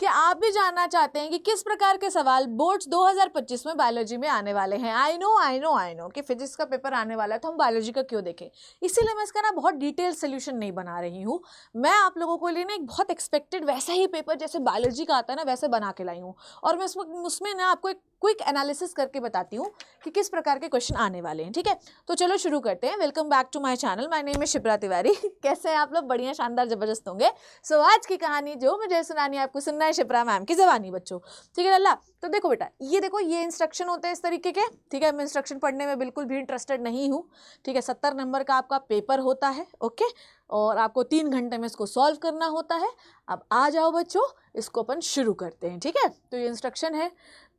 कि आप भी जानना चाहते हैं कि किस प्रकार के सवाल बोर्ड्स 2025 में बायोलॉजी में आने वाले हैं। आई नो कि फिजिक्स का पेपर आने वाला है तो हम बायोलॉजी का क्यों देखें, इसीलिए मैं इसका ना बहुत डिटेल सोल्यूशन नहीं बना रही हूँ। मैं आप लोगों के लिए ना एक बहुत एक्सपेक्टेड वैसा ही पेपर जैसे बायोलॉजी का आता है ना वैसे बना के लाई हूँ, और मैं उसमें ना आपको एक क्विक एनालिसिस करके बताती हूँ कि किस प्रकार के क्वेश्चन आने वाले हैं। ठीक है, तो चलो शुरू करते हैं। Welcome back to my channel, my name is Shipra Tiwari. कैसे हैं आप लोग? बढ़िया, शानदार, जबरदस्त होंगे। सो आज की कहानी जो मुझे सुनानी है आपको सुनना है शिप्रा मैम की जबानी बच्चों। ठीक है लल्ला, तो देखो बेटा, ये देखो ये इंस्ट्रक्शन होते हैं इस तरीके के। ठीक है, मैं इंस्ट्रक्शन पढ़ने में बिल्कुल भी इंटरेस्टेड नहीं हूँ। ठीक है, 70 नंबर का आपका पेपर होता है। ओके, और आपको 3 घंटे में इसको सॉल्व करना होता है। अब आ जाओ बच्चों, इसको अपन शुरू करते हैं। ठीक है, तो ये इंस्ट्रक्शन है,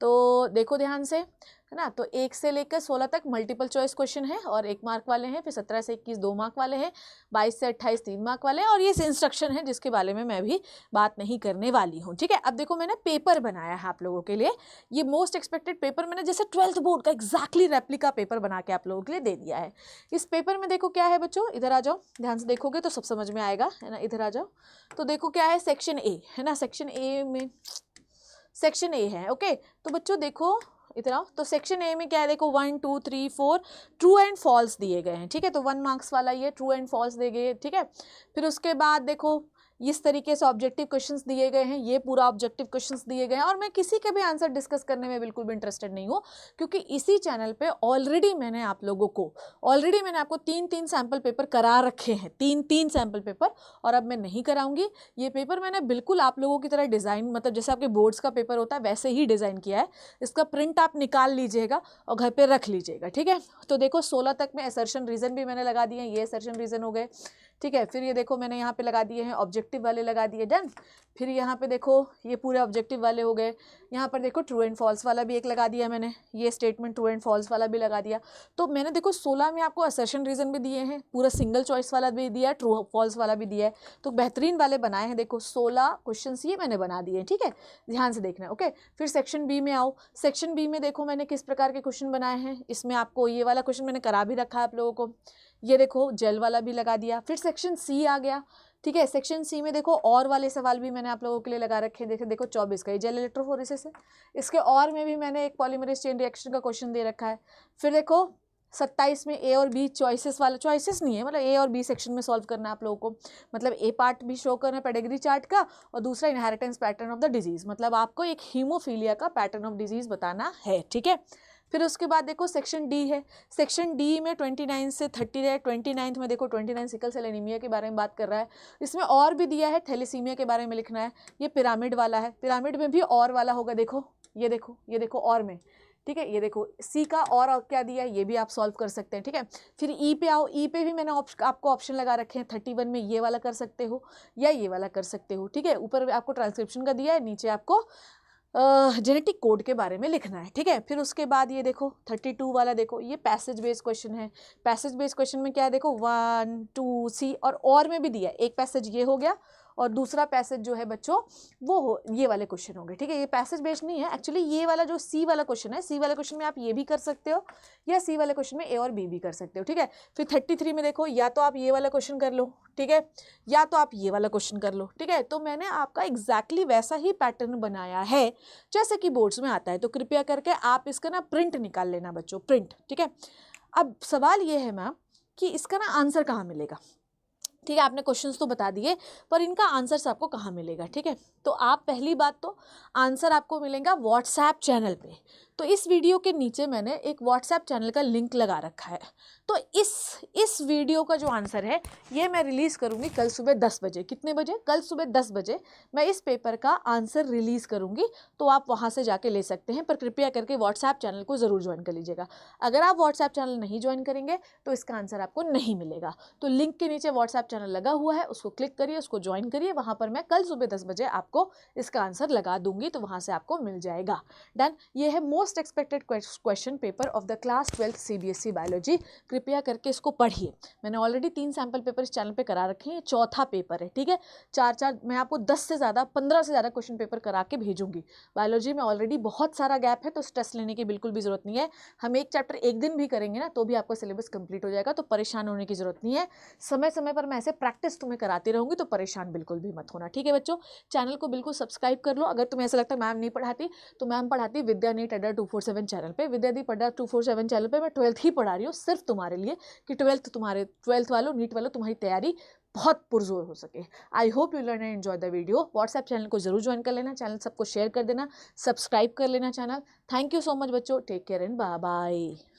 तो देखो ध्यान से, है ना। तो 1 से लेकर 16 तक मल्टीपल चॉइस क्वेश्चन है और 1 मार्क वाले हैं, फिर 17 से 21 2 मार्क वाले हैं, 22 से 28 3 मार्क वाले हैं, और ये इंस्ट्रक्शन है जिसके बारे में मैं भी बात नहीं करने वाली हूँ। ठीक है, अब देखो मैंने पेपर बनाया है आप लोगों के लिए, ये मोस्ट एक्सपेक्टेड पेपर मैंने जैसे 12th बोर्ड का एग्जैक्टली रेप्लिका पेपर बना के आप लोगों के लिए दे दिया है। इस पेपर में देखो क्या है बच्चों, इधर आ जाओ, ध्यान से देखोगे तो सब समझ में आएगा, है ना। इधर आ जाओ, तो देखो क्या है, सेक्शन ए है ना, सेक्शन ए में सेक्शन ए है। ओके, तो बच्चों देखो इधर आओ, तो सेक्शन ए में क्या है, देखो 1 2 3 4 ट्रू एंड फॉल्स दिए गए हैं। ठीक है, तो 1 मार्क्स वाला ये ट्रू एंड फॉल्स दिए गए। ठीक है, फिर उसके बाद देखो इस तरीके से ऑब्जेक्टिव क्वेश्चंस दिए गए हैं, ये पूरा ऑब्जेक्टिव क्वेश्चंस दिए गए हैं, और मैं किसी के भी आंसर डिस्कस करने में बिल्कुल भी इंटरेस्टेड नहीं हूँ, क्योंकि इसी चैनल पे ऑलरेडी मैंने आपको 3 सैम्पल पेपर करा रखे हैं, 3 सैम्पल पेपर, और अब मैं नहीं कराऊंगी। ये पेपर मैंने बिल्कुल आप लोगों की तरह डिज़ाइन, मतलब जैसे आपके बोर्ड्स का पेपर होता है वैसे ही डिज़ाइन किया है। इसका प्रिंट आप निकाल लीजिएगा और घर पर रख लीजिएगा। ठीक है, तो देखो 16 तक में असर्शन रीज़न भी मैंने लगा दिए हैं, ये असर्शन रीज़न हो गए। ठीक है, फिर ये देखो मैंने यहाँ पे लगा दिए हैं ऑब्जेक्टिव वाले, लगा दिए, डन। फिर यहाँ पे देखो ये पूरे ऑब्जेक्टिव वाले हो गए। यहाँ पर देखो ट्रू एंड फॉल्स वाला भी एक लगा दिया मैंने, ये स्टेटमेंट ट्रू एंड फॉल्स वाला भी लगा दिया। तो मैंने देखो 16 में आपको असर्शन रीजन भी दिए हैं, पूरा सिंगल चॉइस वाला भी दिया है, ट्रू फॉल्स वाला भी दिया है, तो बेहतरीन वाले बनाए हैं। देखो 16 क्वेश्चन ये मैंने बना दिए हैं। ठीक है, ध्यान से देखना है। ओके, फिर सेक्शन बी में आओ, सेक्शन बी में देखो मैंने किस प्रकार के क्वेश्चन बनाए हैं। इसमें आपको ये वाला क्वेश्चन मैंने करा भी रखा है आप लोगों को, ये देखो जेल वाला भी लगा दिया। फिर सेक्शन सी आ गया। ठीक है, सेक्शन सी में देखो और वाले सवाल भी मैंने आप लोगों के लिए लगा रखे हैं। देखो 24 का ये जेल इलेक्ट्रोफोरेसिस है, इसके और में भी मैंने एक पॉलीमरेज चेन रिएक्शन का क्वेश्चन दे रखा है। फिर देखो 27 में ए और बी चॉइसेस वाला, चॉइसेस नहीं है, मतलब ए और बी सेक्शन में सॉल्व करना है आप लोगों को, मतलब ए पार्ट भी शो करना है पेडिग्री चार्ट का, और दूसरा inheritance pattern of the disease, मतलब आपको एक हीमोफीलिया का पैटर्न ऑफ डिजीज बताना है। ठीक है, फिर उसके बाद देखो सेक्शन डी है, सेक्शन डी में 29 से 30 है। 29 में देखो 29 सिकल सेल एनीमिया के बारे में बात कर रहा है, इसमें और भी दिया है, थैलेसीमिया के बारे में लिखना है। ये पिरामिड वाला है, पिरामिड में भी और वाला होगा, देखो ये देखो और में। ठीक है, ये देखो सी का और क्या दिया है ये भी आप सॉल्व कर सकते हैं। ठीक है, फिर ई पे आओ, ई पे भी मैंने आपको ऑप्शन लगा रखे हैं। 31 में ये वाला कर सकते हो या ये वाला कर सकते हो। ठीक है, ऊपर आपको ट्रांसक्रिप्शन का दिया है, नीचे आपको जेनेटिक कोड के बारे में लिखना है। ठीक है, फिर उसके बाद ये देखो 32 वाला, देखो ये पैसेज बेस्ड क्वेश्चन है। पैसेज बेस्ड क्वेश्चन में क्या है, देखो 1 2 सी और में भी दिया है। एक पैसेज ये हो गया, और दूसरा पैसेज जो है बच्चों वो ये वाले क्वेश्चन होंगे। ठीक है, ये पैसेज बेस्ड नहीं है एक्चुअली, ये वाला जो सी वाला क्वेश्चन है, सी वाले क्वेश्चन में आप ये भी कर सकते हो या सी वाले क्वेश्चन में ए और बी भी कर सकते हो। ठीक है, फिर 33 में देखो या तो आप ये वाला क्वेश्चन कर लो, ठीक है, या तो आप ये वाला क्वेश्चन कर लो। ठीक है, तो मैंने आपका एग्जैक्टली वैसा ही पैटर्न बनाया है जैसे कि बोर्ड्स में आता है, तो कृपया करके आप इसका ना प्रिंट निकाल लेना बच्चों, प्रिंट। ठीक है, अब सवाल ये है मैम कि इसका ना आंसर कहाँ मिलेगा। ठीक है, आपने क्वेश्चंस तो बता दिए, पर इनका आंसर्स आपको कहाँ मिलेगा। ठीक है, तो आप पहली बात तो आंसर आपको मिलेगा व्हाट्सएप चैनल पे। तो इस वीडियो के नीचे मैंने एक व्हाट्सएप चैनल का लिंक लगा रखा है, तो इस वीडियो का जो आंसर है ये मैं रिलीज़ करूँगी कल सुबह 10 बजे। कितने बजे? कल सुबह 10 बजे मैं इस पेपर का आंसर रिलीज़ करूँगी, तो आप वहाँ से जाके ले सकते हैं, पर कृपया करके व्हाट्सएप चैनल को ज़रूर ज्वाइन कर लीजिएगा। अगर आप व्हाट्सएप चैनल नहीं ज्वाइन करेंगे तो इसका आंसर आपको नहीं मिलेगा। तो लिंक के नीचे व्हाट्सएप चैनल लगा हुआ है, उसको क्लिक करिए, उसको ज्वाइन करिए, वहाँ पर मैं कल सुबह 10 बजे आपको इसका आंसर लगा दूंगी, तो वहाँ से आपको मिल जाएगा। डन, ये है most expected question paper of the class 12th CBSE biology. कृपया करके इसको पढ़िए। मैंने ऑलरेडी 3 सैम्पल पेपर इस चैनल पे करा रखे हैं, चौथा पेपर है, ठीक है। 4 मैं आपको 10 से ज़्यादा 15 से ज़्यादा क्वेश्चन पेपर करा के भेजूंगी। बायोलॉजी में ऑलरेडी बहुत सारा गैप है, तो स्ट्रेस लेने की बिल्कुल भी जरूरत नहीं है। हम एक चैप्टर एक दिन भी करेंगे ना तो भी आपका सिलेबस कंप्लीट हो जाएगा, तो परेशान होने की जरूरत नहीं है। समय समय पर मैं ऐसे प्रैक्टिस तुम्हें कराती रहूंगी, तो परेशान बिल्कुल भी मत होना, ठीक है बच्चों। चैनल को बिल्कुल सब्सक्राइब कर लो। अगर तुम्हें ऐसा लगता है मैम नहीं पढ़ाती, तो मैम पढ़ाती विद्या नीट अड्डा 247 चैनल पे। विद्या दी अड्डा 247 चैनल पे मैं 12th ही पढ़ा रही हूँ, सिर्फ तुम्हारे लिए, कि 12th वालों, नीट वालों, तुम्हारी तैयारी बहुत पुरजोर हो सके। I hope you learn and enjoy the video. WhatsApp channel को जरूर ज्वाइन कर लेना, चैनल सबको शेयर कर देना, सब्सक्राइब कर लेना channel. Thank you so much बच्चों, take care and bye bye.